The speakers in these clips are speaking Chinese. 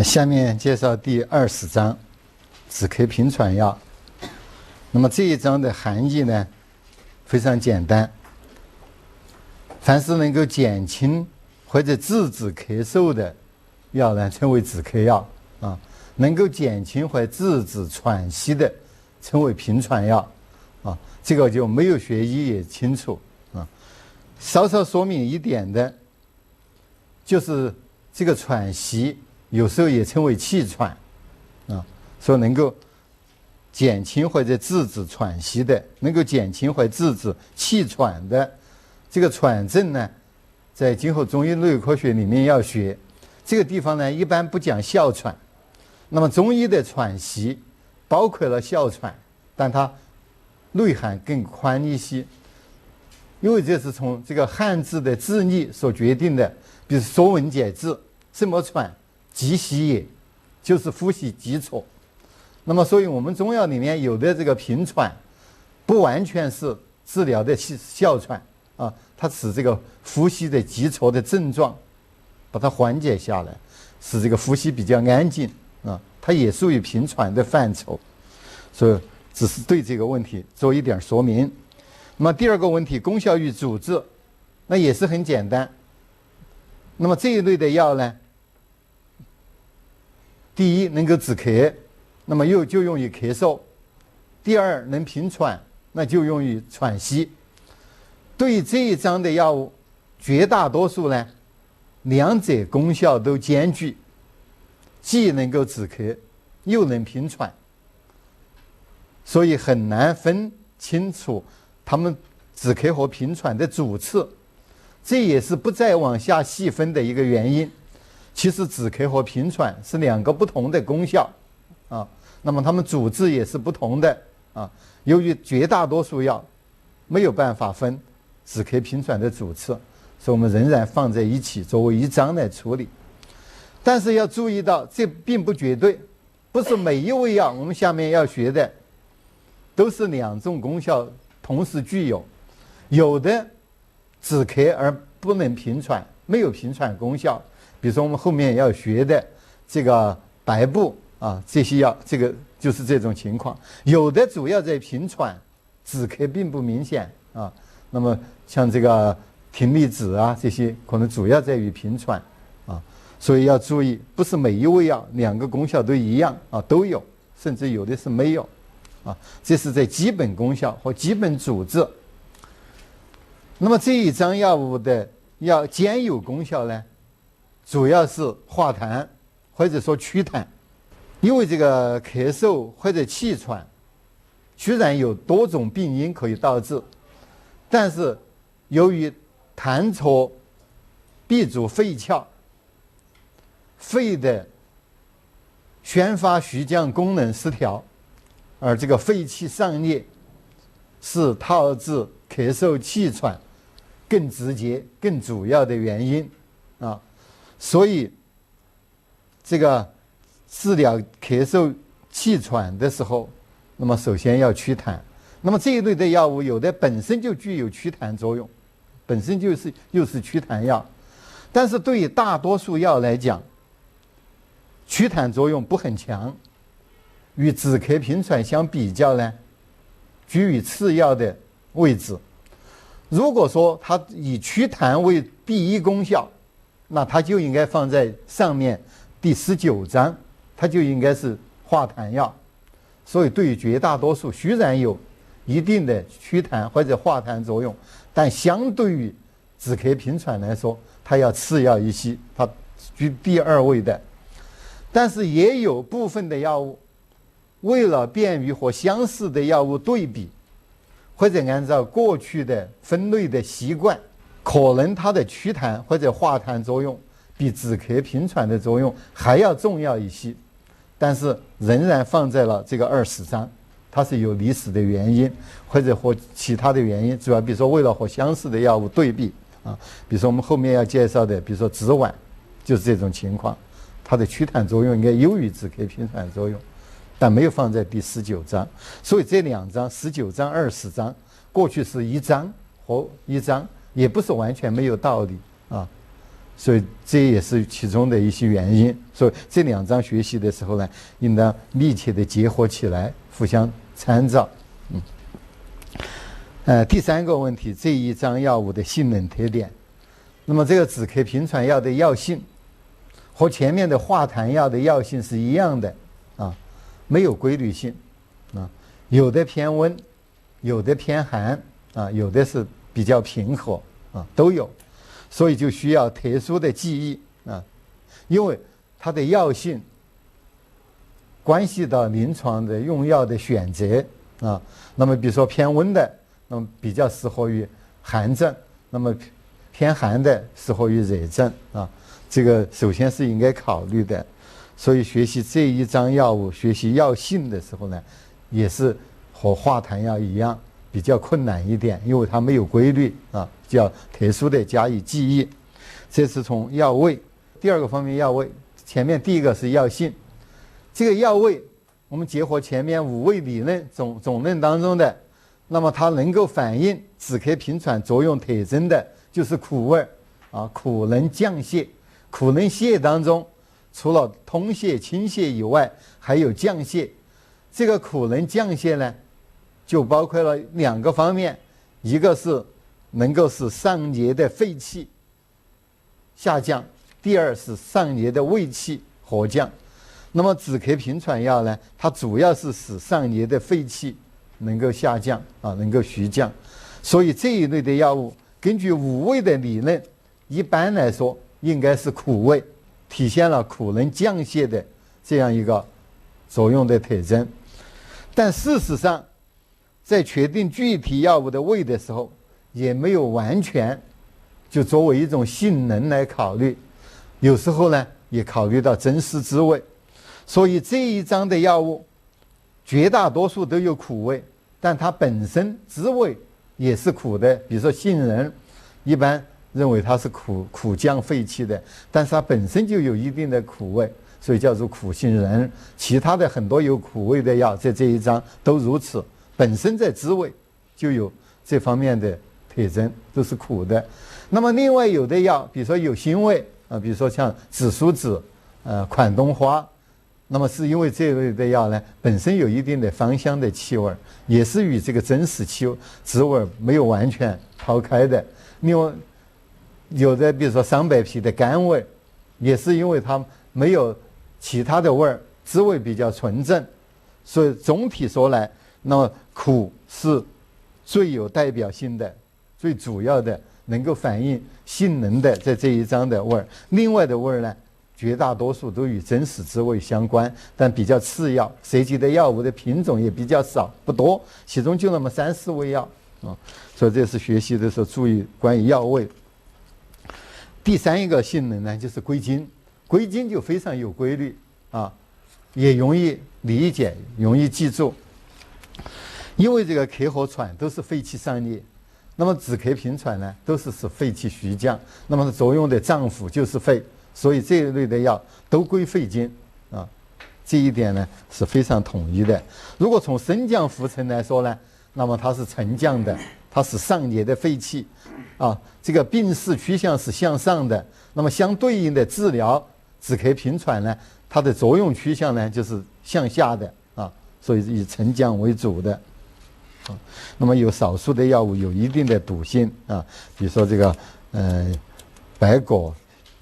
下面介绍第20章止咳平喘药。那么这一章的含义呢，非常简单。凡是能够减轻或者制止咳嗽的药呢，称为止咳药啊；能够减轻或制止喘息的，称为平喘药啊。这个就没有学医也清楚啊。稍稍说明一点的，就是这个喘息有时候也称为气喘啊，说能够减轻或者制止喘息的，能够减轻或制止气喘的这个喘症呢，在今后中医内科学里面要学。这个地方呢，一般不讲哮喘。那么中医的喘息包括了哮喘，但它内涵更宽一些，因为这是从这个汉字的字义所决定的。比如《说文解字》，什么喘？急息也，就是呼吸急促。那么，所以我们中药里面有的这个平喘，不完全是治疗的哮喘啊，它使这个呼吸的急促的症状，把它缓解下来，使这个呼吸比较安静啊，它也属于平喘的范畴。所以，只是对这个问题做一点说明。那么第二个问题，功效与主治，那也是很简单。那么这一类的药呢，第一能够止咳，那么就用于咳嗽；第二能平喘，那就用于喘息。对于这一章的药物，绝大多数呢，两者功效都兼具，既能够止咳，又能平喘，所以很难分清楚他们止咳和平喘的主次。这也是不再往下细分的一个原因。其实止咳和平喘是两个不同的功效啊，那么它们主治也是不同的啊。由于绝大多数药没有办法分止咳平喘的主次，所以我们仍然放在一起作为一章来处理。但是要注意到，这并不绝对，不是每一味药我们下面要学的都是两种功效同时具有，有的止咳而不能平喘，没有平喘功效。比如说我们后面要学的这个白布啊，这些药，这个就是这种情况。有的主要在平喘，止咳并不明显啊。那么像这个葶苈子啊，这些可能主要在于平喘啊。所以要注意，不是每一味药两个功效都一样啊，都有，甚至有的是没有啊。这是在基本功效和基本主治。那么这一章药物的要兼有功效呢，主要是化痰或者说祛痰。因为这个咳嗽或者气喘虽然有多种病因可以导致，但是由于痰浊闭阻肺窍，肺的宣发徐降功能失调，而这个肺气上裂是导致咳嗽气喘更直接更主要的原因啊。所以这个治疗咳嗽气喘的时候，那么首先要祛痰。那么这一类的药物有的本身就具有祛痰作用，本身又是祛痰药，但是对于大多数药来讲，祛痰作用不很强，与止咳平喘相比较呢，居于次要的位置。如果说它以祛痰为第一功效，那它就应该放在上面第19章，它就应该是化痰药。所以对于绝大多数虽然有一定的祛痰或者化痰作用，但相对于止咳平喘来说，它要次要一些，它居第2位的。但是也有部分的药物，为了便于和相似的药物对比，或者按照过去的分类的习惯，可能它的祛痰或者化痰作用比止咳平喘的作用还要重要一些，但是仍然放在了这个20章。它是有历史的原因，或者和其他的原因，主要比如说为了和相似的药物对比啊，比如说我们后面要介绍的，比如说止脘，就是这种情况，它的祛痰作用应该优于止咳平喘作用，但没有放在第19章。所以这2章19章20章过去是一章和一章，也不是完全没有道理啊。所以这也是其中的一些原因。所以这2章学习的时候呢，应当密切的结合起来，互相参照。第3个问题，这一章药物的性能特点。那么这个止咳平喘药的药性和前面的化痰药的药性是一样的啊，没有规律性啊，有的偏温，有的偏寒啊，有的是比较平和啊，都有，所以就需要特殊的记忆啊，因为它的药性关系到临床的用药的选择啊。那么比如说偏温的，那么比较适合于寒症，那么偏寒的适合于热症啊。这个首先是应该考虑的。所以学习这一章药物，学习药性的时候呢，也是和化痰药一样比较困难一点，因为它没有规律啊，就要特殊的加以记忆。这是从药味。第2个方面，药味。前面第1个是药性，这个药味我们结合前面5味理论总论当中的，那么它能够反映止咳平喘作用特征的就是苦味啊，苦能降泻。苦能泻当中，除了通泻、清泻以外，还有降泻。这个苦能降泻呢，就包括了2个方面，一个是能够使上邪的肺气下降，第2是上邪的胃气和降。那么止咳平喘药呢，它主要是使上邪的肺气能够下降啊，能够徐降。所以这一类的药物，根据5味的理论，一般来说应该是苦味，体现了苦能降泻的这样一个作用的特征。但事实上，在确定具体药物的味的时候，也没有完全就作为一种性能来考虑，有时候呢也考虑到真实滋味。所以这一章的药物绝大多数都有苦味，但它本身滋味也是苦的。比如说杏仁，一般认为它是苦降肺气的，但是它本身就有一定的苦味，所以叫做苦杏仁。其他的很多有苦味的药在这一章都如此，本身在滋味就有这方面的特征，都是苦的。那么另外有的药，比如说有腥味啊，比如说像紫苏子、款冬花，那么是因为这类的药呢，本身有一定的芳香的气味，也是与这个真实滋味没有完全抛开的。另外有的比如说桑白皮的甘味，也是因为它没有其他的味儿，滋味比较纯正。所以总体说来，那么苦是最有代表性的、最主要的能够反映性能的在这一章的味儿。另外的味儿呢，绝大多数都与真实滋味相关，但比较次要，涉及的药物的品种也比较少，不多，其中就那么3、4味药啊。所以这是学习的时候注意关于药味。第3一个性能呢，就是归经。归经就非常有规律啊，也容易理解，容易记住。因为这个咳和喘都是肺气上逆，那么止咳平喘呢，都是使肺气徐降，那么作用的脏腑就是肺，所以这一类的药都归肺经啊。这一点呢是非常统一的。如果从升降浮沉来说呢，那么它是沉降的，它是上邪的肺气啊，这个病势趋向是向上的。那么相对应的治疗止咳平喘呢，它的作用趋向呢就是向下的啊，所以以沉降为主的。那么有少数的药物有一定的毒性啊，比如说这个白果、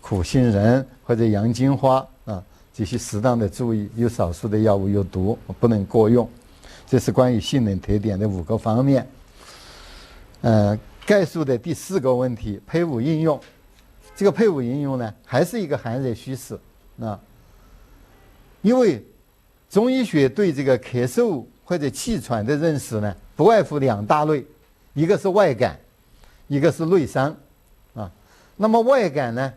苦杏仁或者洋金花啊，这些适当的注意。有少数的药物有毒，不能过用。这是关于性能特点的5个方面。概述的第4个问题，配伍应用。这个配伍应用呢，还是一个寒热虚实啊。因为中医学对这个咳嗽或者气喘的认识呢，不外乎2大类，一个是外感，一个是内伤啊。那么外感呢，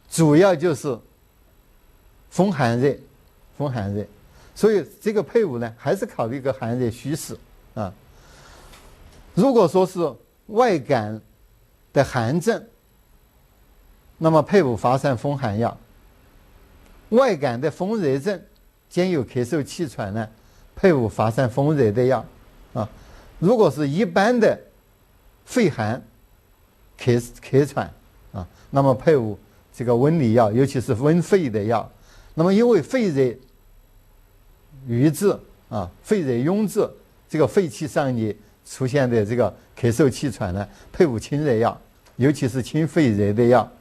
主要就是风寒热，所以这个配伍呢，还是考虑一个寒热虚实啊。如果说是外感的寒症，那么配伍发散风寒药；外感的风热症兼有咳嗽气喘呢，配伍发散风热的药啊。如果是一般的肺寒咳喘啊，那么配伍这个温里药，尤其是温肺的药。那么因为肺热瘀滞肺热壅滞，这个肺气上逆出现的这个咳嗽气喘呢，配伍清热药，尤其是清肺热的药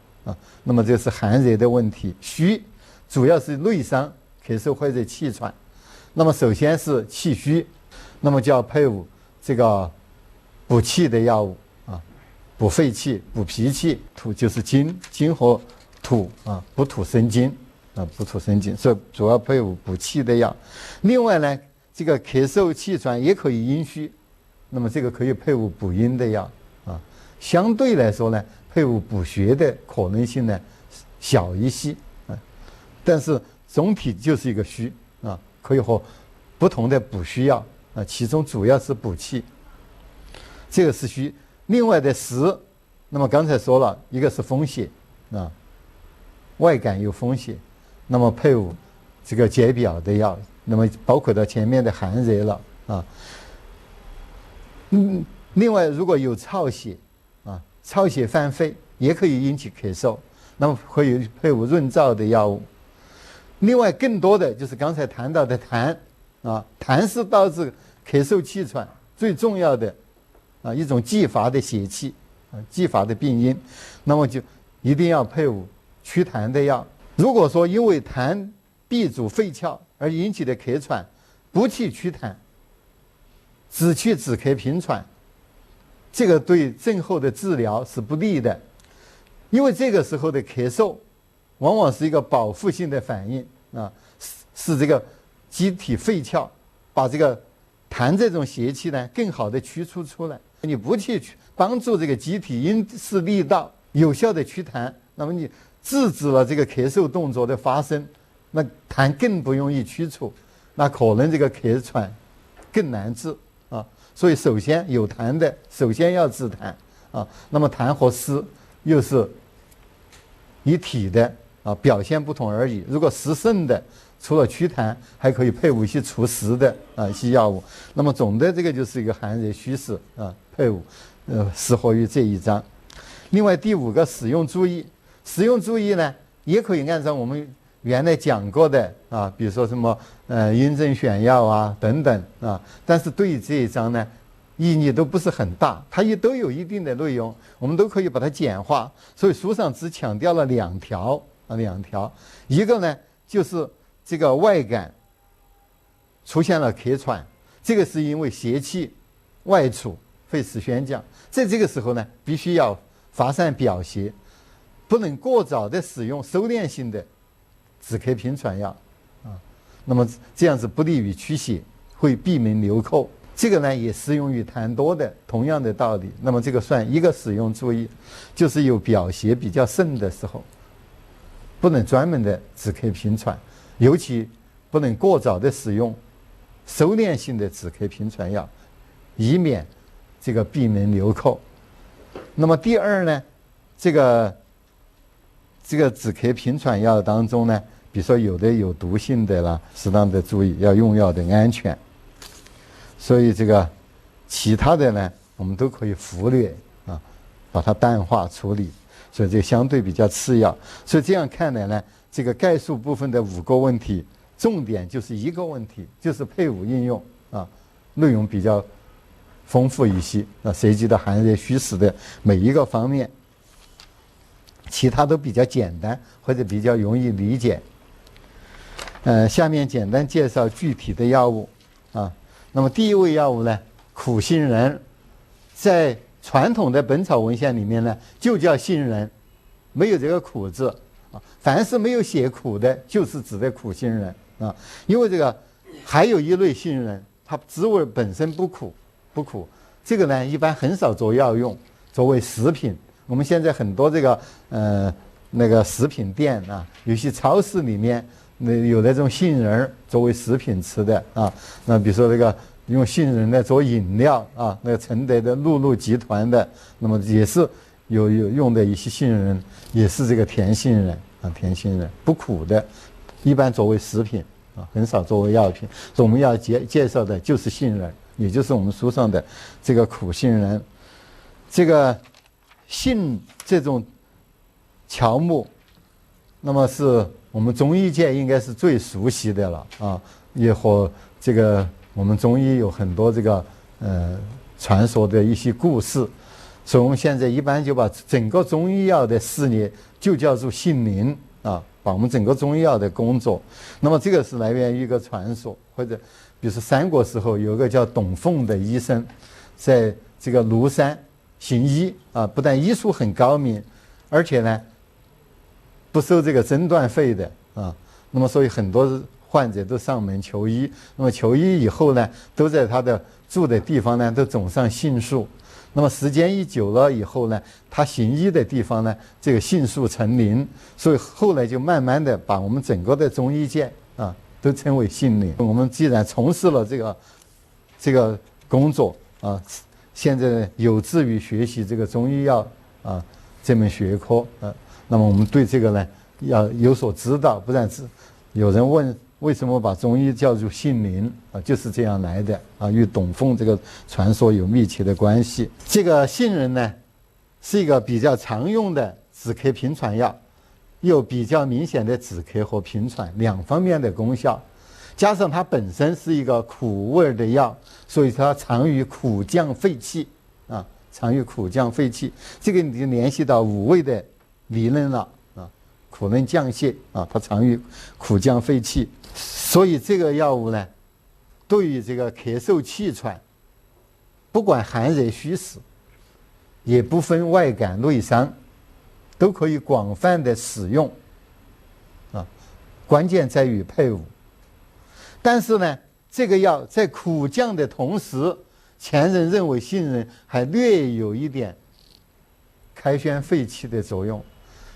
那么这是寒热的问题。虚主要是内伤咳嗽或者气喘，那么首先是气虚，那么就要配伍这个补气的药物补肺气、补脾气，土就是金和土补土生金补土生金，所以主要配伍补气的药。另外呢，这个咳嗽气喘也可以阴虚，那么这个可以配伍补阴的药相对来说呢，配伍补血的可能性呢小一些但是总体就是一个虚可以和不同的补虚药其中主要是补气，这个是虚。另外的实，那么刚才说了一个是风邪外感有风邪，那么配伍这个解表的药，那么包括到前面的寒热了另外如果有燥邪燥邪犯肺也可以引起咳嗽，那么可以配伍润燥的药物。另外更多的就是刚才谈到的痰痰是导致咳嗽气喘最重要的一种继发的邪气继发的病因，那么就一定要配伍祛痰的药。如果说因为痰闭阻肺窍而引起的咳喘，不去祛痰，只去止咳平喘，这个对症候的治疗是不利的，因为这个时候的咳嗽往往是一个保护性的反应是这个机体肺窍把这个痰这种邪气呢更好的驱除出来。你不去帮助这个机体因势利导有效的祛痰，那么你制止了这个咳嗽动作的发生，那痰更不容易驱除，那可能这个咳喘更难治所以首先有痰的首先要治痰那么痰和湿又是一体的表现不同而已。如果湿盛的，除了祛痰还可以配伍一些除湿的一些药物。那么总的这个就是一个寒热虚实配伍适合于这一章。另外第5个使用注意，使用注意呢也可以按照我们原来讲过的比如说什么阴症选药等等但是对于这一章呢意义都不是很大，它也都有一定的内容，我们都可以把它简化，所以书上只强调了2条一个呢就是这个外感出现了咳喘，这个是因为邪气外出肺死宣降，在这个时候呢必须要发散表邪，不能过早的使用收敛性的止咳平喘药那么这样子不利于驱邪，会闭门留寇。这个呢也适用于痰多的同样的道理。那么这个算一个使用注意，就是有表邪比较盛的时候不能专门的止咳平喘，尤其不能过早的使用收敛性的止咳平喘药，以免这个闭门留寇。那么第二呢，这个止咳平喘药当中呢，比如说有的有毒性的啦，适当的注意要用药的安全。所以这个其他的呢我们都可以忽略把它淡化处理，所以这个相对比较次要。所以这样看来呢，这个概述部分的5个问题重点就是一个问题，就是配伍应用内容比较丰富一些涉及到寒热虚实的每一个方面，其他都比较简单或者比较容易理解。下面简单介绍具体的药物那么第一味药物呢，苦杏仁，在传统的本草文献里面呢就叫杏仁，没有这个苦字凡是没有写苦的就是指的苦杏仁因为这个还有一类杏仁它滋味本身不苦，这个呢一般很少做药用，作为食品。我们现在很多这个那个食品店有些超市里面有那种杏仁作为食品吃的那比如说这个用杏仁来做饮料那个承德的露露集团的，那么也是有用的一些杏仁，也是这个甜杏仁甜杏仁不苦的，一般作为食品很少作为药品。所以我们要介绍的就是杏仁，也就是我们书上的这个苦杏仁。这个杏这种乔木那么是我们中医界应该是最熟悉的了啊，也和这个我们中医有很多这个传说的一些故事，所以我们现在一般就把整个中医药的事业就叫做杏林啊，把我们整个中医药的工作，那么这个是来源于一个传说，或者比如说三国时候有个叫董奉的医生，在这个庐山行医啊，不但医术很高明，而且呢不收这个诊断费的啊，那么所以很多患者都上门求医，那么求医以后呢，都在他的住的地方呢都种上杏树，那么时间一久了以后呢，他行医的地方呢，这个杏树成林，所以后来就慢慢的把我们整个的中医界啊都称为杏林。我们既然从事了这个工作啊，现在有志于学习这个中医药啊这门学科啊，那么我们对这个呢要有所知道，不然有人问为什么把中医叫做杏林啊，就是这样来的啊，与董奉这个传说有密切的关系。这个杏仁呢是一个比较常用的止咳平喘药，有比较明显的止咳和平喘两方面的功效，加上它本身是一个苦味的药，所以它常于苦降肺气啊，常于苦降肺气，这个你就联系到五味的理论了啊，苦能降泻啊，它常于苦降肺气，所以这个药物呢，对于这个咳嗽气喘，不管寒热虚实，也不分外感内伤，都可以广泛的使用啊，关键在于配伍。但是呢，这个药在苦降的同时，前人认为杏仁还略有一点开宣肺气的作用，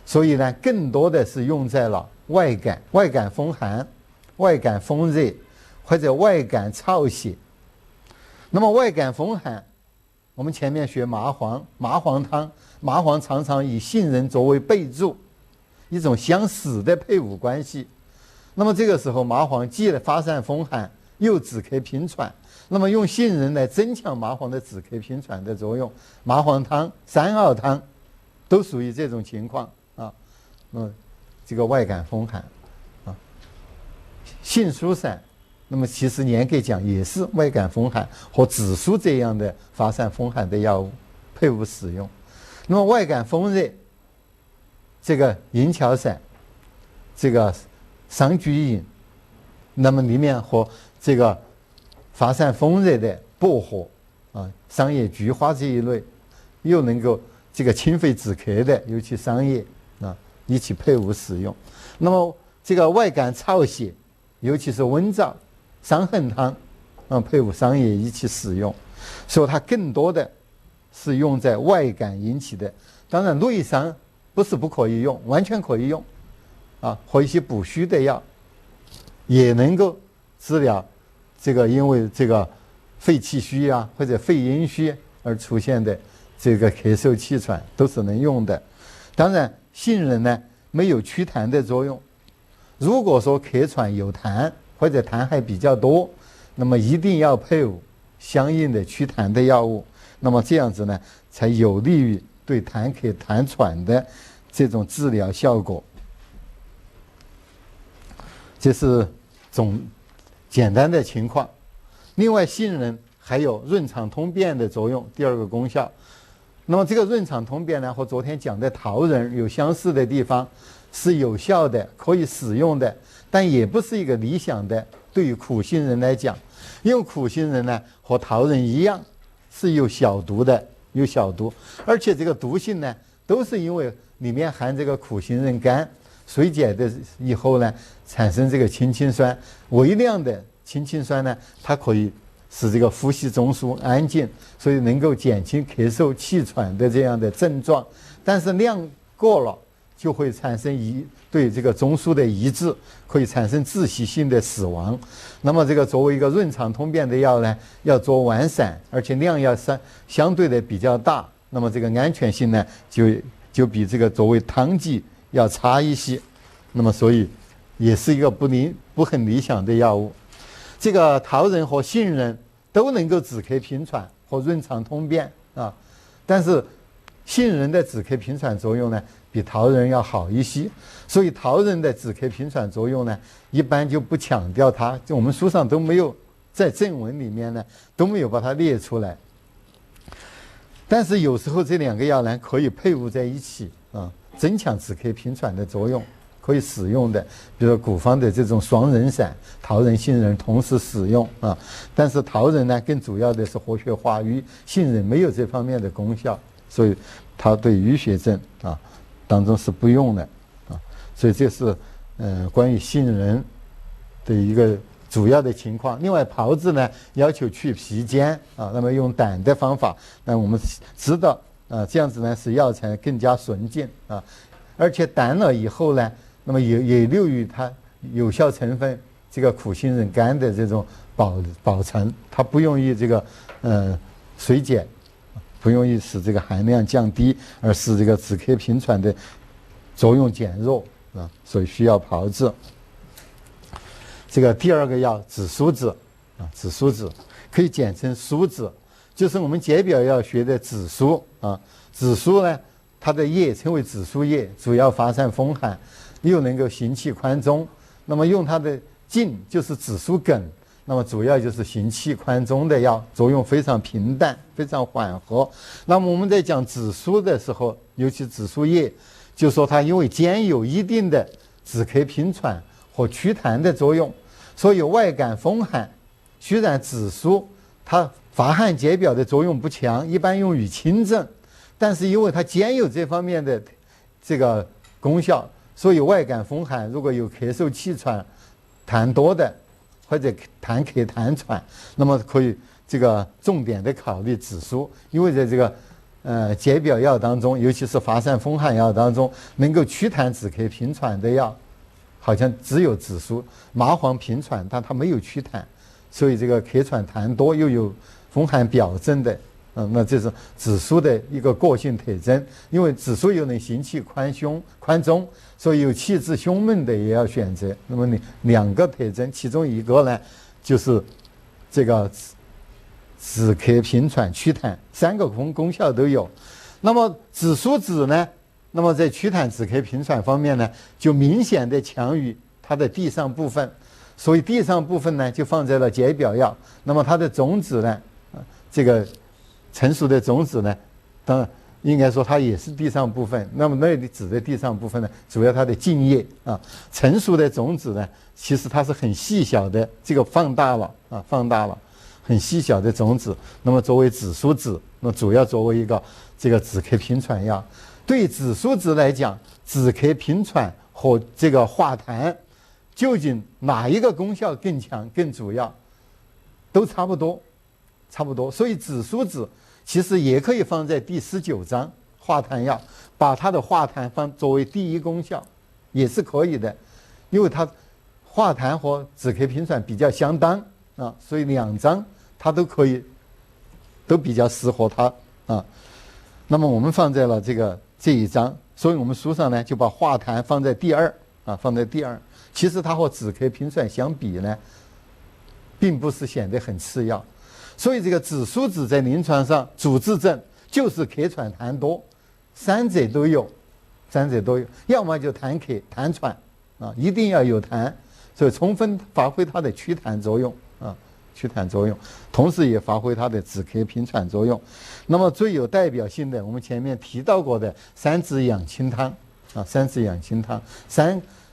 所以呢，更多的是用在了外感风寒、外感风热或者外感燥血。那么外感风寒，我们前面学麻黄汤，麻黄常常以杏仁作为备注，一种相似的配伍关系。那么这个时候麻黄既发散风寒又止咳平喘，那么用杏仁来增强麻黄的止咳平喘的作用，麻黄汤、三奥汤都属于这种情况啊。这个外感风寒啊，杏苏散，那么其实严格讲也是外感风寒和紫苏这样的发散风寒的药物配伍使用。那么外感风热，这个银翘散，这个桑菊饮，那么里面和这个发散风热的薄荷啊、桑叶、菊花这一类，又能够这个清肺止咳的，尤其桑叶啊，一起配伍使用。那么这个外感燥血，尤其是温燥，伤寒汤配伍桑叶一起使用，所以它更多的是用在外感引起的。当然内伤不是不可以用，完全可以用啊，和一些补虚的药也能够治疗这个因为这个肺气虚啊或者肺阴虚而出现的这个咳嗽气喘都是能用的。当然杏仁呢没有祛痰的作用，如果说咳喘有痰或者痰还比较多，那么一定要配伍相应的祛痰的药物，那么这样子呢才有利于对痰咳痰喘的这种治疗效果。这是简单的情况。另外杏仁还有润肠通便的作用，第二个功效。那么这个润肠通便呢，和昨天讲的桃仁有相似的地方，是有效的，可以使用的，但也不是一个理想的。对于苦杏仁来讲，因为苦杏仁呢和桃仁一样是有小毒的，有小毒，而且这个毒性呢都是因为里面含这个苦杏仁苷，水解的以后呢产生这个氢氰酸，微量的氢氰酸呢它可以使这个呼吸中枢安静，所以能够减轻咳嗽气喘的这样的症状，但是量过了就会产生对这个中枢的抑制，可以产生窒息性的死亡。那么这个作为一个润肠通便的药呢，要做丸散，而且量要相对的比较大，那么这个安全性呢就比这个作为汤剂要差一些，那么所以也是一个不很理想的药物。这个桃仁和杏仁都能够止咳平喘和润肠通便啊，但是杏仁的止咳平喘作用呢比桃仁要好一些。所以桃仁的止咳平喘作用呢，一般就不强调它，就我们书上都没有，在正文里面呢都没有把它列出来。但是有时候这两个药呢可以配伍在一起啊，增强止咳平喘的作用，可以使用的，比如说古方的这种双仁散，桃仁、杏仁同时使用啊。但是桃仁呢更主要的是活血化瘀，杏仁没有这方面的功效，所以它对淤血症啊当中是不用的啊。所以这是关于杏仁的一个主要的情况。另外炮制呢要求去皮坚啊，那么用胆的方法，那我们知道啊，这样子呢使药材更加纯净啊，而且胆了以后呢，那么也留于它有效成分这个苦杏仁苷的这种保存，它不容易这个水解，不容易使这个含量降低，而使这个止咳平喘的作用减弱啊，所以需要炮制。这个第二个药紫苏子啊，紫苏子可以简称苏子，就是我们解表药学的紫苏啊。紫苏呢，它的叶称为紫苏叶，主要发散风寒，又能够行气宽中。那么用它的茎就是紫苏梗，那么主要就是行气宽中的药，作用非常平淡，非常缓和。那么我们在讲紫苏的时候，尤其紫苏叶，就说它因为兼有一定的止咳平喘和祛痰的作用，所以外感风寒。虽然紫苏它发汗解表的作用不强，一般用于轻症，但是因为它兼有这方面的这个功效，所以外感风寒如果有咳嗽气喘痰多的，或者痰咳痰喘，那么可以这个重点的考虑紫苏。因为在这个解表药当中，尤其是发散风寒药当中，能够祛痰止咳平喘的药好像只有紫苏。麻黄平喘，但它没有祛痰，所以这个咳喘痰多又有风寒表症的，那这是紫苏的一个个性特征。因为紫苏又能行气宽中，所以有气滞胸闷的也要选择。那么你两个特征，其中一个呢就是这个止咳平喘祛痰，三个功效都有。那么紫苏子呢，那么在祛痰止咳平喘方面呢，就明显的强于它的地上部分，所以地上部分呢就放在了解表药。那么它的种子呢，这个成熟的种子呢，当然应该说它也是地上部分。那么那里指的地上部分呢，主要它的茎叶啊。成熟的种子呢，其实它是很细小的，这个放大了，很细小的种子。那么作为紫苏子，那主要作为一个这个止咳平喘药。对紫苏子来讲，止咳平喘和这个化痰，究竟哪一个功效更强更主要？都差不多。所以紫苏子其实也可以放在第19章化痰药，把它的化痰作为第一功效也是可以的。因为它化痰和止咳平喘比较相当啊，所以2章它都可以，都比较适合它啊。那么我们放在了这一章，所以我们书上呢就把化痰放在第二啊，放在第二。其实它和止咳平喘相比呢，并不是显得很次要。所以这个紫苏子在临床上主治症就是咳喘痰多，三者都有，要么就痰咳痰喘啊，一定要有痰，所以充分发挥它的祛痰作用啊，同时也发挥它的止咳平喘作用。那么最有代表性的，我们前面提到过的三子养清汤啊，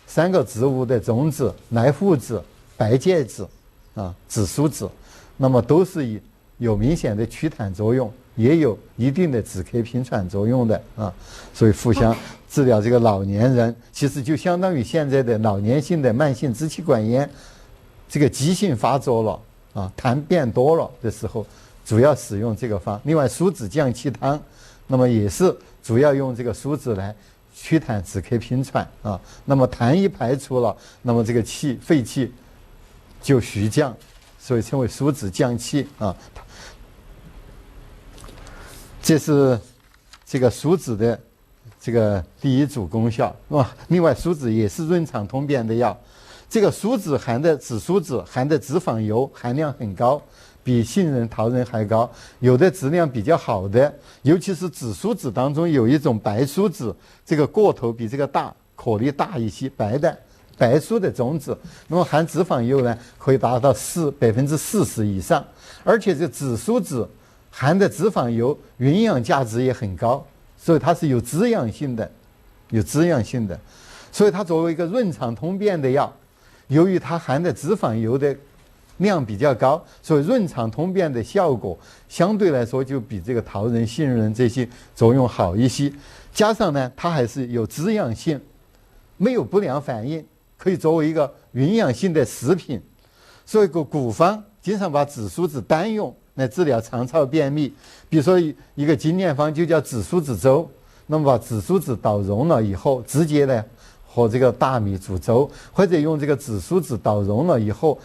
三个植物的种子，莱附子、白芥子啊、紫苏子，那么都是有明显的祛痰作用，也有一定的止咳平喘作用的啊。所以互相治疗这个老年人，其实就相当于现在的老年性的慢性支气管炎，这个急性发作了啊，痰变多了的时候，主要使用这个方。另外苏子降气汤，那么也是主要用这个苏子来祛痰止咳平喘啊。那么痰一排出了，那么这个肺气就徐降，所以称为苏子降气啊。这是这个苏子的这个第一组功效。另外苏子也是润肠通便的药。这个苏子紫苏子含的脂肪油含量很高，比杏仁、桃仁还高。有的质量比较好的，尤其是紫苏籽当中有一种白苏籽，这个个头比这个大，颗粒大一些，白的白苏的种子，那么含脂肪油呢可以达到40%以上，而且这紫苏籽含的脂肪油营养价值也很高，所以它是有滋养性的，所以它作为一个润肠通便的药，由于它含的脂肪油的量比较高，所以润肠通便的效果相对来说就比这个桃仁、杏仁这些作用好一些。加上呢，它还是有滋养性，没有不良反应，可以作为一个营养性的食品。所以古方经常把紫苏籽单用来治疗肠燥便秘，比如说一个经验方就叫紫苏籽粥，那么把紫苏籽捣融了以后，直接呢和这个大米煮粥，或者用这个紫苏籽捣融了以后，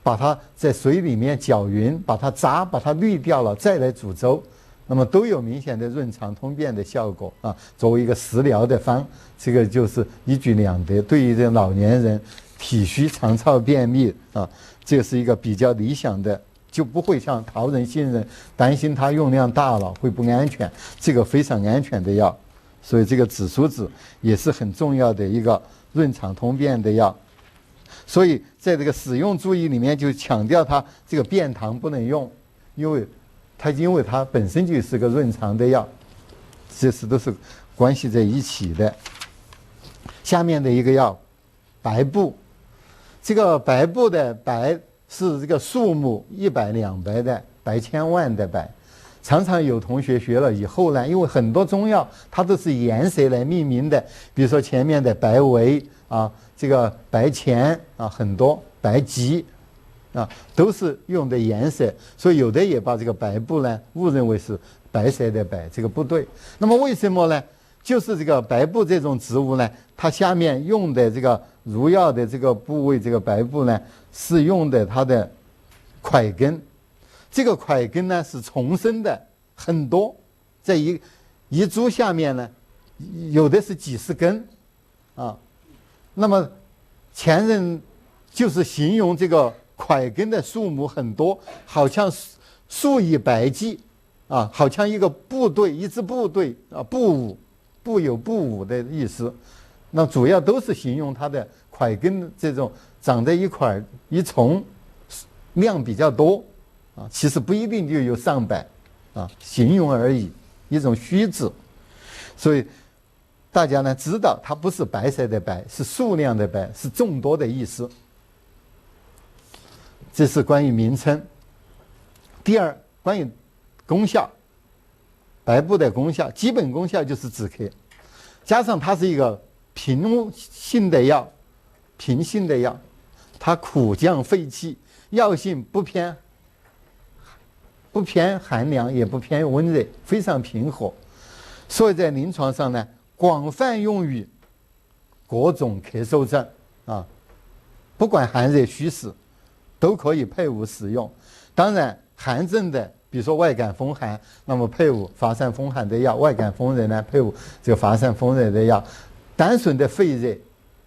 把它在水里面搅匀，把它渣把它滤掉了，再来煮粥，那么都有明显的润肠通便的效果啊。作为一个食疗的方，这个就是一举两得，对于这老年人体虚肠燥便秘啊，这是一个比较理想的，就不会像桃仁、杏仁担心它用量大了会不安全，这个非常安全的药。所以这个紫苏籽也是很重要的一个润肠通便的药。所以在这个使用注意里面就强调它这个便溏不能用，因为它本身就是个润肠的药，这是都是关系在一起的。下面的一个药白布，这个白布的白是这个树木100、200的白，千万的白。常常有同学学了以后呢，因为很多中药它都是以颜色来命名的，比如说前面的白维啊，这个白钱啊，很多白及啊，都是用的颜色，所以有的也把这个白布呢误认为是白色的白，这个不对。那么为什么呢？就是这个白布这种植物呢，它下面用的这个入药的这个部位，这个白布呢是用的它的块根。这个块根呢是重生的，很多，在一株下面呢，有的是几十根，啊，那么前人就是形容这个块根的数目很多，好像数以百计，啊，好像一个部队，一支部队啊，部有部伍的意思。那主要都是形容它的块根这种长在一块一丛，量比较多。其实不一定就有上百，啊，形容而已，一种虚字。所以大家呢知道它不是白色的白，是数量的白，是众多的意思。这是关于名称。第二，关于功效，白布的功效，基本功效就是止咳，加上它是一个平性的药，它苦降肺气，药性不偏寒凉，也不偏温热，非常平和，所以在临床上呢，广泛用于各种咳嗽症啊，不管寒热虚实，都可以配伍使用。当然，寒症的，比如说外感风寒，那么配伍发散风寒的药；外感风热呢，配伍这个发散风热的药。单纯的肺热，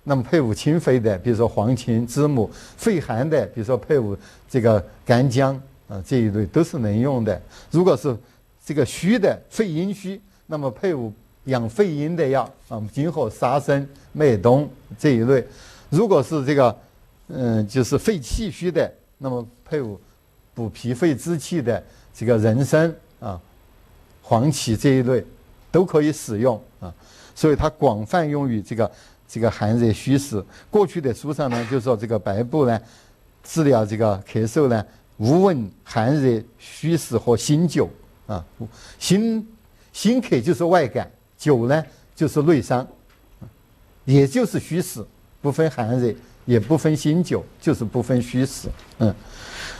那么配伍清肺的，比如说黄芩、知母；肺寒的，比如说配伍这个干姜。这一类都是能用的。如果是这个虚的肺阴虚，那么配伍养肺阴的药啊，今后沙参、麦冬这一类。如果是这个就是肺气虚的，那么配伍补脾肺之气的这个人参啊、黄芪这一类都可以使用啊。所以它广泛用于这个寒热虚实。过去的书上呢，就说这个白布呢，治疗这个咳嗽呢。无问寒热虚实和心久啊，心咳就是外感，久呢就是内伤，也就是虚实，不分寒热，也不分心久，就是不分虚实。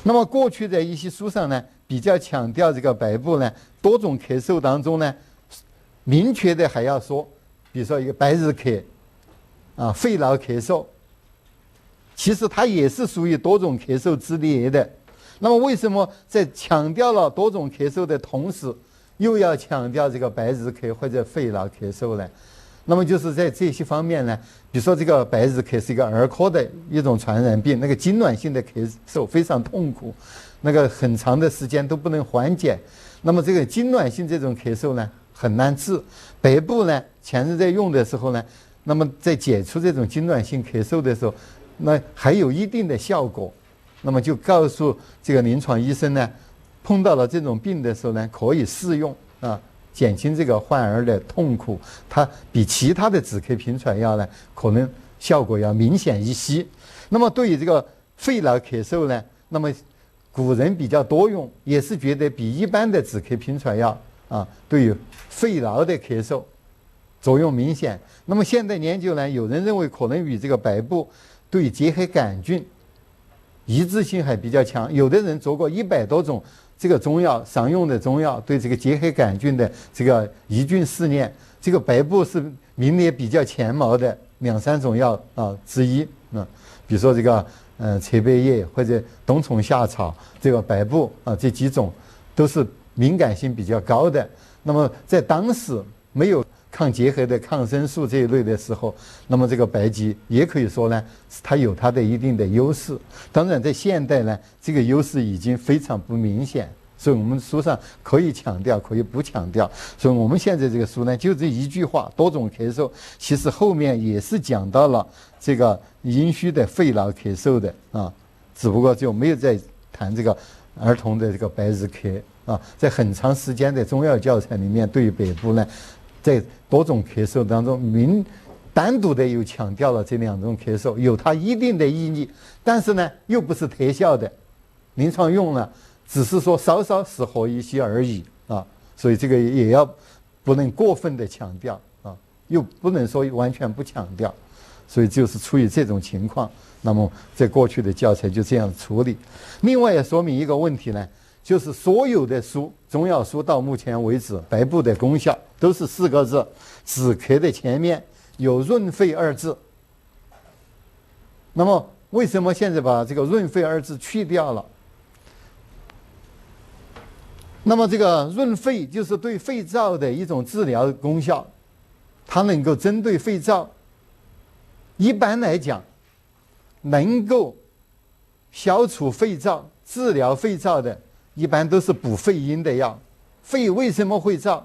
那么过去的一些书上呢，比较强调这个白布呢，多种咳嗽当中呢，明确的还要说，比如说一个白日咳啊，肺痨咳嗽，其实它也是属于多种咳嗽之列的。那么为什么在强调了多种咳嗽的同时，又要强调这个白日咳或者肺痨咳嗽呢？那么就是在这些方面呢，比如说这个百日咳是一个儿科的一种传染病，那个痉挛性的咳嗽非常痛苦，那个很长的时间都不能缓解。那么这个痉挛性这种咳嗽呢很难治，百部呢前人在用的时候呢，那么在解除这种痉挛性咳嗽的时候，那还有一定的效果。那么就告诉这个临床医生呢，碰到了这种病的时候呢，可以试用啊，减轻这个患儿的痛苦。它比其他的止咳平喘药呢，可能效果要明显一些。那么对于这个肺痨咳嗽呢，那么古人比较多用，也是觉得比一般的止咳平喘药啊，对于肺痨的咳嗽作用明显。那么现在研究呢，有人认为可能与这个百部对结核杆菌一致性还比较强，有的人做过100多种这个中药常用的中药对这个结核杆菌的这个抑菌试验，这个百部是名列比较前茅的2、3种药啊之一。比如说这个柴贝叶或者冬虫夏草，这个百部啊这几种都是敏感性比较高的。那么在当时没有抗结核的抗生素这一类的时候，那么这个白及也可以说呢，它有它的一定的优势。当然在现代呢，这个优势已经非常不明显，所以我们书上可以强调，可以不强调。所以我们现在这个书呢，就这一句话，多种咳嗽，其实后面也是讲到了这个阴虚的肺痨咳嗽的啊，只不过就没有在谈这个儿童的这个百日咳啊。在很长时间的中药教材里面，对于百部呢，在多种咳嗽当中，单独的又强调了这2种咳嗽，有它一定的意义，但是呢，又不是特效的，临床用了，只是说稍稍适合一些而已啊。所以这个也要不能过分的强调啊，又不能说完全不强调。所以就是出于这种情况，那么在过去的教材就这样处理。另外也说明一个问题呢，就是所有的书，中药书到目前为止，百部的功效都是4个字，止咳的前面有润肺2字。那么为什么现在把这个润肺2字去掉了？那么这个润肺就是对肺燥的一种治疗功效，它能够针对肺燥，一般来讲能够消除肺燥、治疗肺燥的，一般都是补肺阴的药。肺为什么会燥？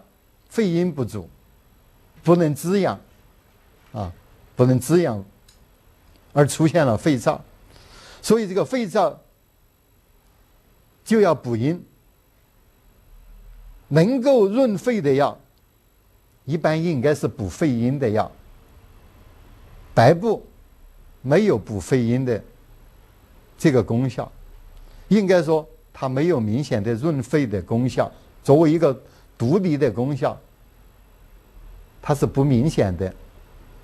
肺阴不足，不能滋养啊，不能滋养，而出现了肺燥。所以这个肺燥就要补阴，能够润肺的药一般应该是补肺阴的药。百部没有补肺阴的这个功效，应该说它没有明显的润肺的功效，作为一个独立的功效，它是不明显的，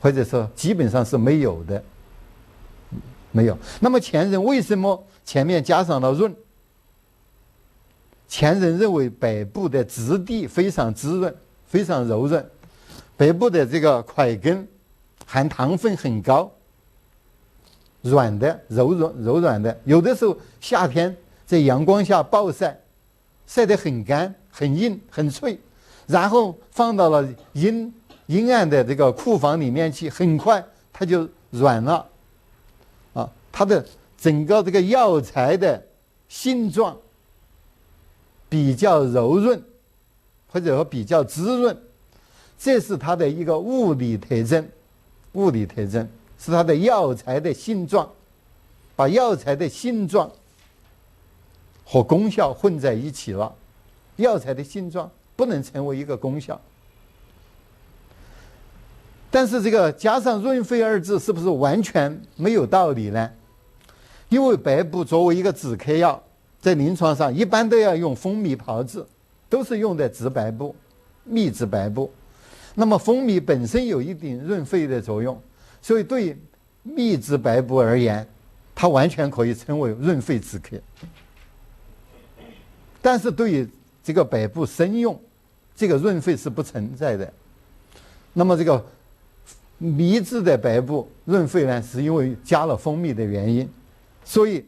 或者说基本上是没有的，没有。那么前人为什么前面加上了润？前人认为百部的质地非常滋润，非常柔润，百部的这个块根含糖分很高，软的柔软的，有的时候夏天在阳光下暴晒，晒得很干很硬很脆，然后放到了阴暗的这个库房里面去，很快它就软了啊。它的整个这个药材的性状比较柔润，或者说比较滋润，这是它的一个物理特征。物理特征是它的药材的性状，把药材的性状和功效混在一起了。药材的性状不能成为一个功效。但是这个加上润肺2字是不是完全没有道理呢？因为百部作为一个止咳药，在临床上一般都要用蜂蜜炮制，都是用的植百部、蜜制百部。那么蜂蜜本身有一定润肺的作用，所以对蜜制百部而言，它完全可以称为润肺止咳。但是对于这个百部生用，这个润肺是不存在的。那么这个蜜制的百部润肺呢，是因为加了蜂蜜的原因。所以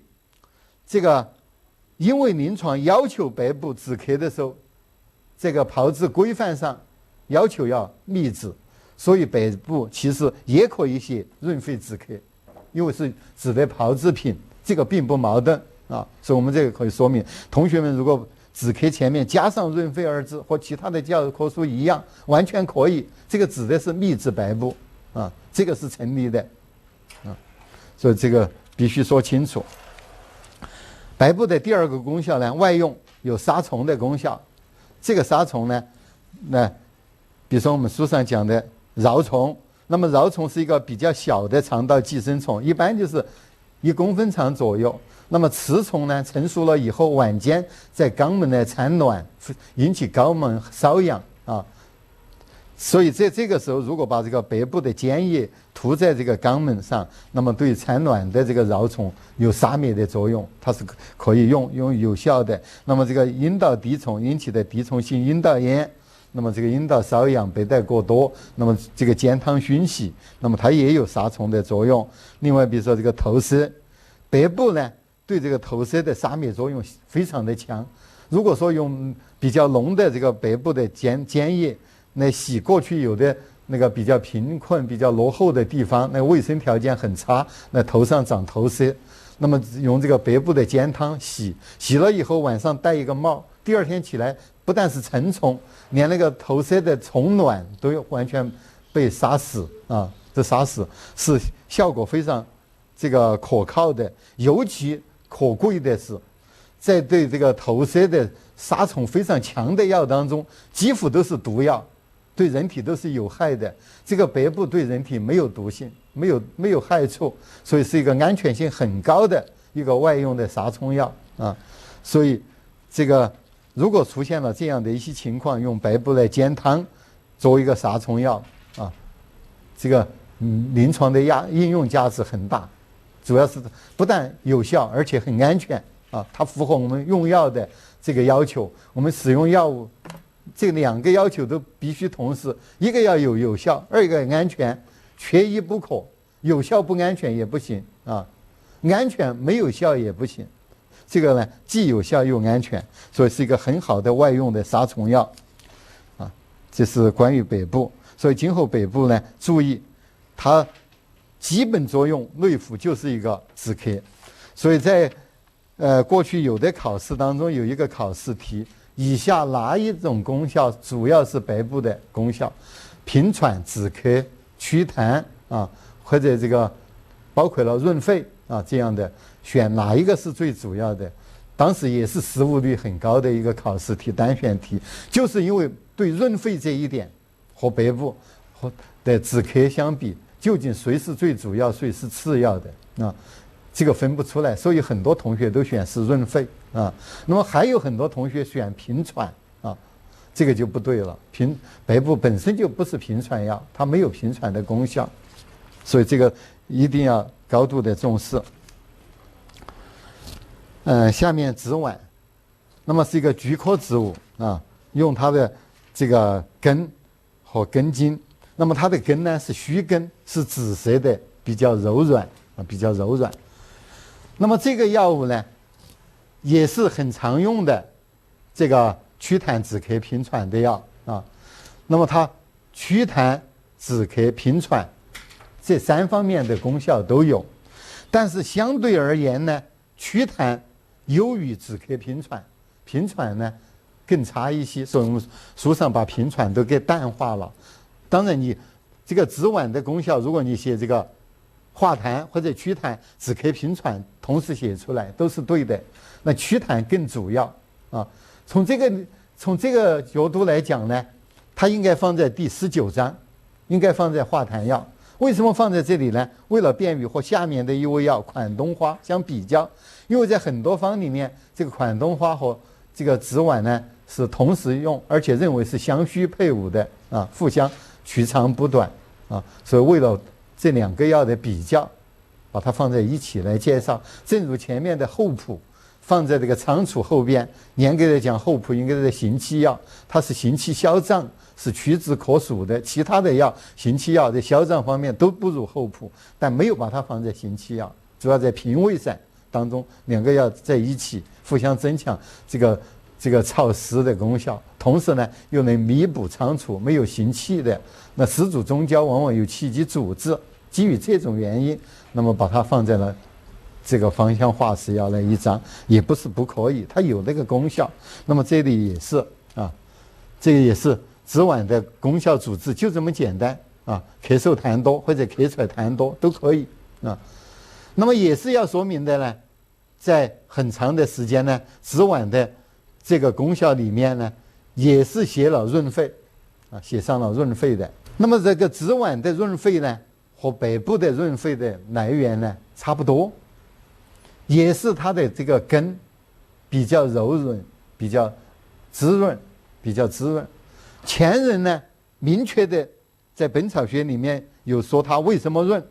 这个因为临床要求百部止咳的时候，这个炮制规范上要求要蜜制，所以北部其实也可以写润肺止咳，因为是指的炮制品，这个并不矛盾啊。所以我们这个可以说明，同学们如果止咳前面加上润肺二字，和其他的教科书一样，完全可以。这个指的是秘制白布啊，这个是成立的啊，所以这个必须说清楚。白布的第二个功效呢，外用有杀虫的功效。这个杀虫呢，比如说我们书上讲的蛲虫，那么蛲虫是一个比较小的肠道寄生虫，一般就是1公分长左右。那么雌虫呢，成熟了以后，晚间在肛门呢产卵，引起肛门瘙痒啊。所以在这个时候，如果把这个白布的尖叶涂在这个肛门上，那么对产卵的这个蛲虫有杀灭的作用，它是可以用有效的。那么这个阴道滴虫引起的滴虫性阴道炎，那么这个阴道瘙痒、白带过多，那么这个煎汤熏洗，那么它也有杀虫的作用。另外，比如说这个头虱，白布呢对这个头虱的杀灭作用非常的强。如果说用比较浓的这个白布的尖叶那洗过去有的那个比较贫困、比较落后的地方，那卫生条件很差，那头上长头虱，那么用这个白布的煎汤洗了以后，晚上戴一个帽，第二天起来不但是成虫，连那个头虱的虫卵都完全被杀死啊！这杀死是效果非常这个可靠的，尤其可贵的是，在对这个头虱的杀虫非常强的药当中，几乎都是毒药。对人体都是有害的，这个白布对人体没有毒性，没有害处，所以是一个安全性很高的一个外用的杀虫药啊。所以这个如果出现了这样的一些情况，用白布来煎汤作为一个杀虫药啊，这个临床的应用价值很大，主要是不但有效，而且很安全啊，它符合我们用药的这个要求。我们使用药物这2个要求都必须同时，一个要有效，二一个安全，缺一不可。有效不安全也不行啊，安全没有效也不行。这个呢，既有效又安全，所以是一个很好的外用的杀虫药啊。这是关于白布，所以今后白布呢，注意它基本作用内服就是一个止咳。所以在过去有的考试当中有一个考试题。以下哪一种功效主要是白布的功效？平喘、止咳、祛痰啊，或者这个包括了润肺啊这样的，选哪一个是最主要的？当时也是失误率很高的一个考试题，单选题，就是因为对润肺这一点和白布和的止咳相比，究竟谁是最主要，谁是次要的啊？这个分不出来，所以很多同学都选是润肺啊。那么还有很多同学选平喘啊，这个就不对了。白布本身就不是平喘药，它没有平喘的功效，所以这个一定要高度的重视。下面紫菀，那么是一个菊科植物啊，用它的这个根和根茎，那么它的根呢是须根，是紫色的，比较柔软啊，比较柔软。那么这个药物呢，也是很常用的这个祛痰止咳平喘的药啊。那么它祛痰止咳平喘这3方面的功效都有，但是相对而言呢，祛痰优于止咳平喘，平喘呢更差一些，所以我们书上把平喘都给淡化了。当然你这个紫菀的功效，如果你写这个化痰或者祛痰止咳平喘同时写出来都是对的，那祛痰更主要啊。从这个角度来讲呢，它应该放在第19章，应该放在化痰药。为什么放在这里呢？为了便于和下面的一味药款冬花相比较，因为在很多方里面，这个款冬花和这个紫菀呢是同时用，而且认为是相须配伍的啊，互相取长补短啊，所以为了这2个药的比较，把它放在一起来介绍。正如前面的后谱放在这个仓储后边，严格来讲后谱应该是行气药，它是行气消胀，是屈指可数的。其他的药行气药在消胀方面都不如后谱，但没有把它放在行气药，主要在平胃散当中2个药在一起互相增强这个这个燥湿的功效，同时呢又能弥补仓储没有行气的那湿主中焦往往有气机阻滞，基于这种原因，那么把它放在了这个芳香化石药那一章，也不是不可以，它有那个功效。那么这里也是啊，这个也是紫菀的功效主治，就这么简单啊，咳嗽痰多或者咳出来痰多都可以啊。那么也是要说明的呢，在很长的时间呢，紫菀的这个功效里面呢，也是写了润肺啊，写上了润肺的。那么这个紫菀的润肺呢，和北部的润肺的来源呢差不多，也是它的这个根比较柔润，比较滋润，比较滋润。前人呢明确的在《本草学》里面有说它为什么润，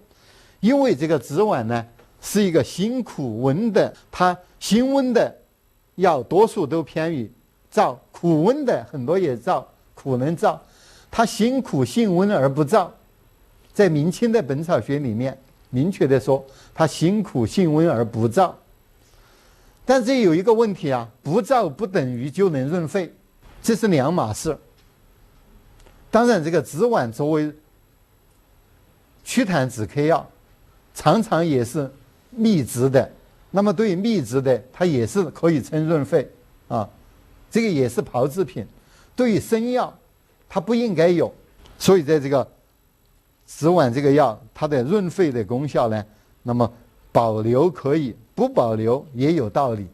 因为这个紫菀呢是一个辛苦温的，它辛温的药多数都偏于燥，苦温的很多也燥，苦能燥，它辛苦性温而不燥。在明清的《本草学》里面明确的说，它辛苦性温而不燥。但是有一个问题啊，不燥不等于就能润肺，这是两码事。当然，这个紫菀作为祛痰止咳药，常常也是秘制的。那么对于秘制的，它也是可以称润肺啊，这个也是炮制品。对于生药，它不应该有。所以在这个紫菀这个药，它的润肺的功效呢，那么保留可以，不保留也有道理。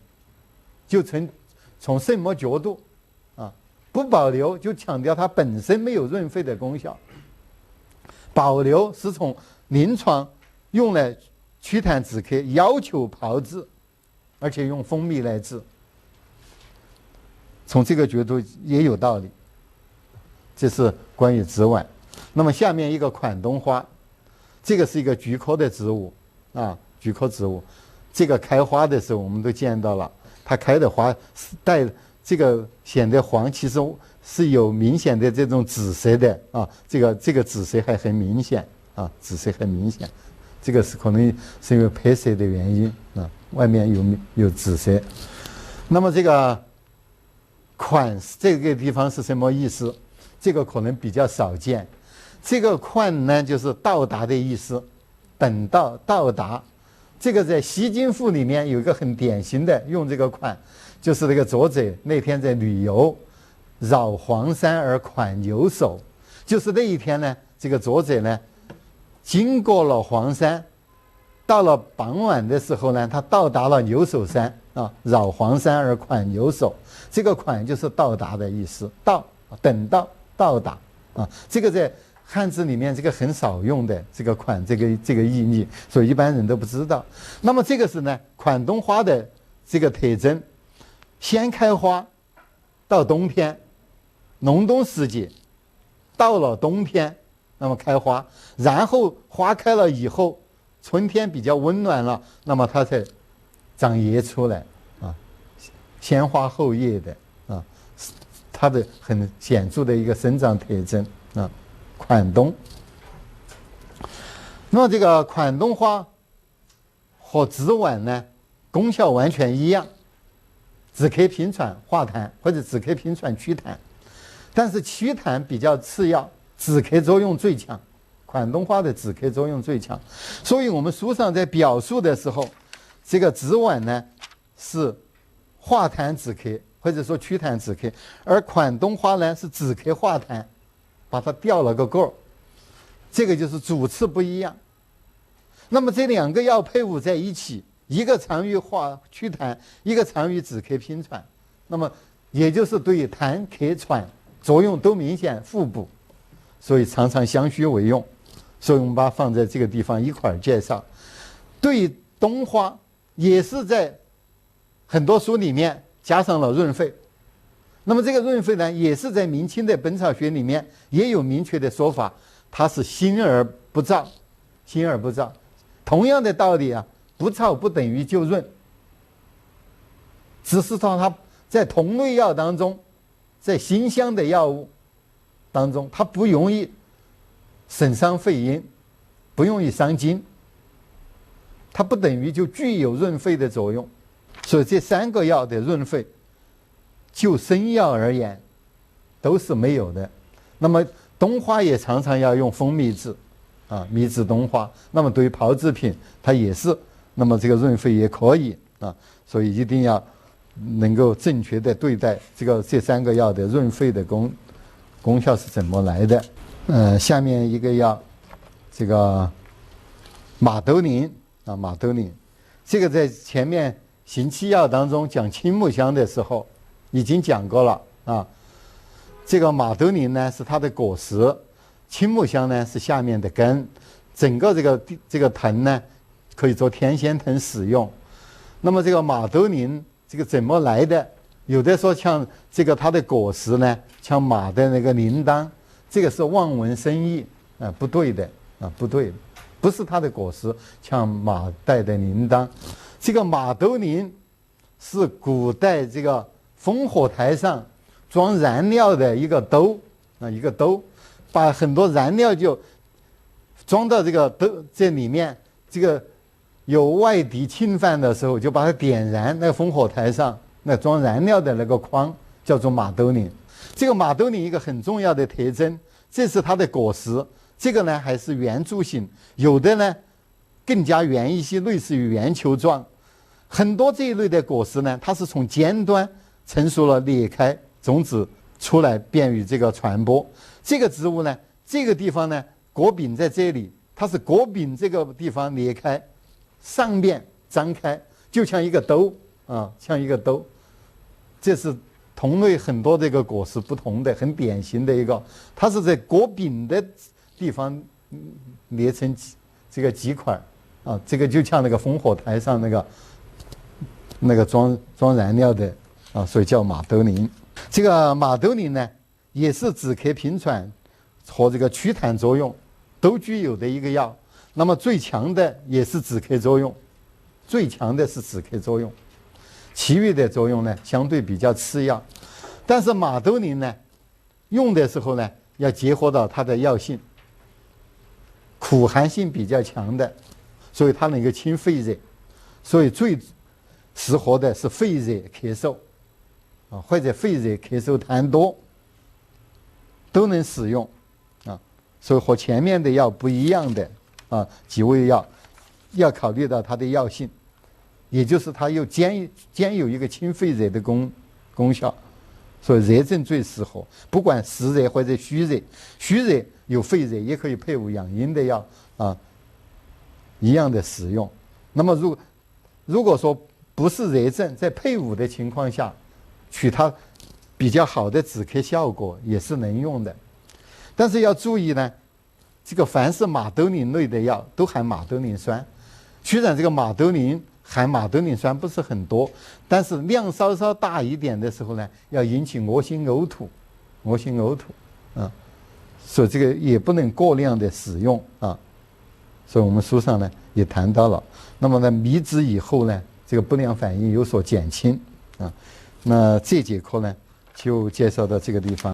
就从什么角度啊？不保留就强调它本身没有润肺的功效，保留是从临床用来祛痰止咳，要求炮制，而且用蜂蜜来制。从这个角度也有道理。这是关于紫菀。那么下面一个款冬花，这个是一个菊科的植物啊，菊科植物。这个开花的时候我们都见到了，它开的花带这个显得黄，其实是有明显的这种紫色的啊，这个紫色还很明显啊，紫色很明显。这个是可能是因为配色的原因啊，外面有紫色。那么这个款这个地方是什么意思？这个可能比较少见。这个款呢，就是到达的意思，等到到达。这个在《西京赋》里面有一个很典型的用这个款，就是这个作者那天在旅游，绕黄山而款游首，就是那一天呢，这个作者呢经过了黄山，到了傍晚的时候呢，他到达了牛首山啊，绕黄山而款游首，这个款就是到达的意思，到等到到达啊，这个在汉字里面这个很少用的这个款这个意义，所以一般人都不知道。那么这个是呢款冬花的这个特征，先开花到冬天，隆冬时节到了冬天，那么开花，然后花开了以后，春天比较温暖了，那么它才长叶出来啊，先花后叶的啊，它的很显著的一个生长特征啊。款冬，那么这个款冬花和紫菀呢，功效完全一样，止咳平喘化痰或者止咳平喘祛痰，但是祛痰比较次要，止咳作用最强。款冬花的止咳作用最强，所以我们书上在表述的时候，这个紫菀呢是化痰止咳或者说祛痰止咳，而款冬花呢是止咳化痰。把它调了个个儿，这个就是主次不一样。那么这两个药配伍在一起，一个常于祛痰，一个常于止咳平喘，那么也就是对于痰咳喘作用都明显互补，所以常常相须为用。所以我们把它放在这个地方一块儿介绍。对于冬花，也是在很多书里面加上了润肺。那么这个润肺呢，也是在明清的《本草学》里面也有明确的说法，它是辛而不燥，辛而不燥。同样的道理啊，不燥不等于就润，只是说它在同类药当中，在辛香的药物当中，它不容易损伤肺阴，不容易伤津，它不等于就具有润肺的作用。所以这三个药的润肺就生药而言，都是没有的。那么冬花也常常要用蜂蜜制，蜜制冬花。那么对于炮制品，它也是，那么这个润肺也可以所以一定要能够正确的对待这3个药的润肺的功效是怎么来的。下面一个药，这个马兜铃马兜铃，这个在前面行气药当中讲青木香的时候已经讲过了这个马兜铃呢是它的果实，青木香呢是下面的根，整个这个藤呢可以做天仙藤使用。那么这个马兜铃这个怎么来的？有的说像这个它的果实呢，像马的那个铃铛，这个是望文生义不对的不对的，不是它的果实像马带的铃铛。这个马兜铃是古代这个烽火台上装燃料的一个兜一个兜，把很多燃料就装到这个兜这里面，这个有外敌侵犯的时候就把它点燃，那个烽火台上那装燃料的那个筐叫做马兜铃。这个马兜铃一个很重要的特征，这是它的果实，这个呢还是圆柱形，有的呢更加圆一些，类似于圆球状。很多这一类的果实呢，它是从尖端成熟了裂开，种子出来便于这个传播。这个植物呢，这个地方呢果柄在这里，它是果柄这个地方裂开，上面张开，就像一个兜像一个兜。这是同类很多这个果实不同的很典型的一个，它是在果柄的地方裂成这个几块这个就像那个烽火台上那个装燃料的所以叫马兜铃。这个马兜铃呢也是止咳平喘和这个祛痰作用都具有的一个药。那么最强的也是止咳作用，最强的是止咳作用，其余的作用呢相对比较次要。但是马兜铃呢用的时候呢要结合到它的药性，苦寒性比较强的，所以它能够清肺热，所以最适合的是肺热咳嗽或者肺热咳嗽痰多都能使用所以和前面的药不一样的几味药要考虑到它的药性，也就是它又兼有一个清肺热的功效，所以热症最适合，不管实热或者虚热，虚热有肺热也可以配伍养阴的药一样的使用。那么如果说不是热症，在配伍的情况下取它比较好的止咳效果也是能用的。但是要注意呢，这个凡是马兜铃类的药都含马兜铃酸，虽然这个马兜铃含马兜铃酸不是很多，但是量稍稍大一点的时候呢，要引起恶心呕吐所以这个也不能过量的使用所以我们书上呢也谈到了。那么呢迷之以后呢，这个不良反应有所减轻那这节课呢就介绍到这个地方。